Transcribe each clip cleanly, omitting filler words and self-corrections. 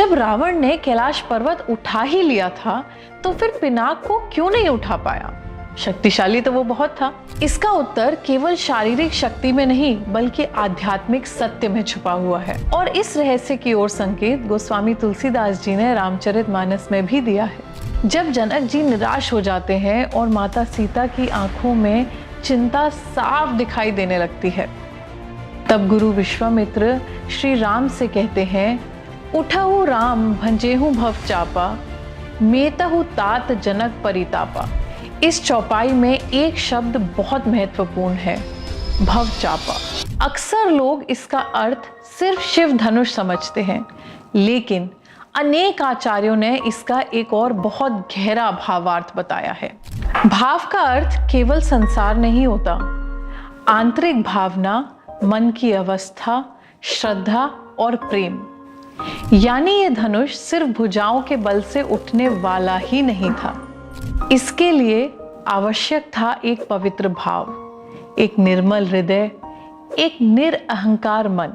जब रावण ने कैलाश पर्वत उठा ही लिया था तो फिर पिनाक को क्यों नहीं उठा पाया? शक्तिशाली तो वो बहुत था। इसका उत्तर केवल शारीरिक शक्ति में नहीं बल्कि आध्यात्मिक सत्य में छुपा हुआ है, और इस रहस्य की ओर संकेत गोस्वामी तुलसीदास जी ने रामचरितमानस में भी दिया है। जब जनक जी निराश हो जाते हैं और माता सीता की आंखों में चिंता साफ दिखाई देने लगती है, तब गुरु विश्वामित्र श्री राम से कहते हैं, उठहु राम भंजेहु भव चापा, मेतहु तात जनक परितापा। इस चौपाई में एक शब्द बहुत महत्वपूर्ण है, भव चापा। अक्सर लोग इसका अर्थ सिर्फ शिव धनुष समझते हैं, लेकिन अनेक आचार्यों ने इसका एक और बहुत गहरा भावार्थ बताया है। भाव का अर्थ केवल संसार नहीं होता, आंतरिक भावना, मन की अवस्था, श्रद्धा और प्रेम। यानी ये धनुष सिर्फ भुजाओं के बल से उठने वाला ही नहीं था, इसके लिए आवश्यक था एक पवित्र भाव, एक निर्मल हृदय, एक निरअहंकार मन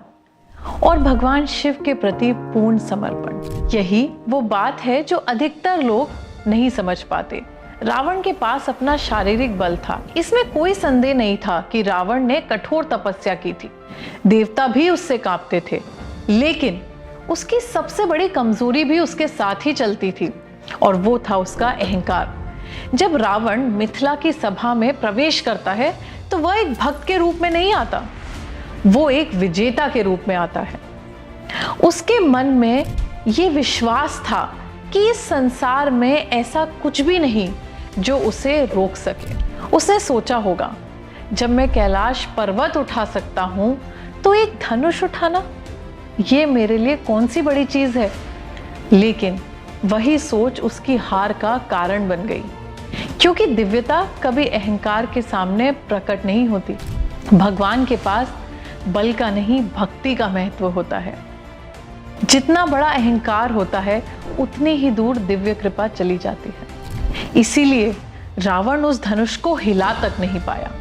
और भगवान शिव के प्रति पूर्ण समर्पण। यही वो बात है जो अधिकतर लोग नहीं समझ पाते। रावण के पास अपना शारीरिक बल था, इसमें कोई संदेह नहीं था कि रावण ने कठोर तपस्या की थी, देवता भी उससे कांपते थे, लेकिन उसकी सबसे बड़ी कमजोरी भी उसके साथ ही चलती थी, और वो था उसका अहंकार। जब रावण मिथिला की सभा में प्रवेश करता है तो वह एक भक्त के रूप में नहीं आता, वो एक विजेता के रूप में आता है। उसके मन में ये विश्वास था कि इस संसार में ऐसा कुछ भी नहीं जो उसे रोक सके। उसने सोचा होगा, जब मैं कैलाश पर्वत उठा सकता हूं तो एक धनुष उठाना, ये मेरे लिए कौन सी बड़ी चीज है। लेकिन वही सोच उसकी हार का कारण बन गई, क्योंकि दिव्यता कभी अहंकार के सामने प्रकट नहीं होती। भगवान के पास बल का नहीं, भक्ति का महत्व होता है। जितना बड़ा अहंकार होता है उतनी ही दूर दिव्य कृपा चली जाती है। इसीलिए रावण उस धनुष को हिला तक नहीं पाया।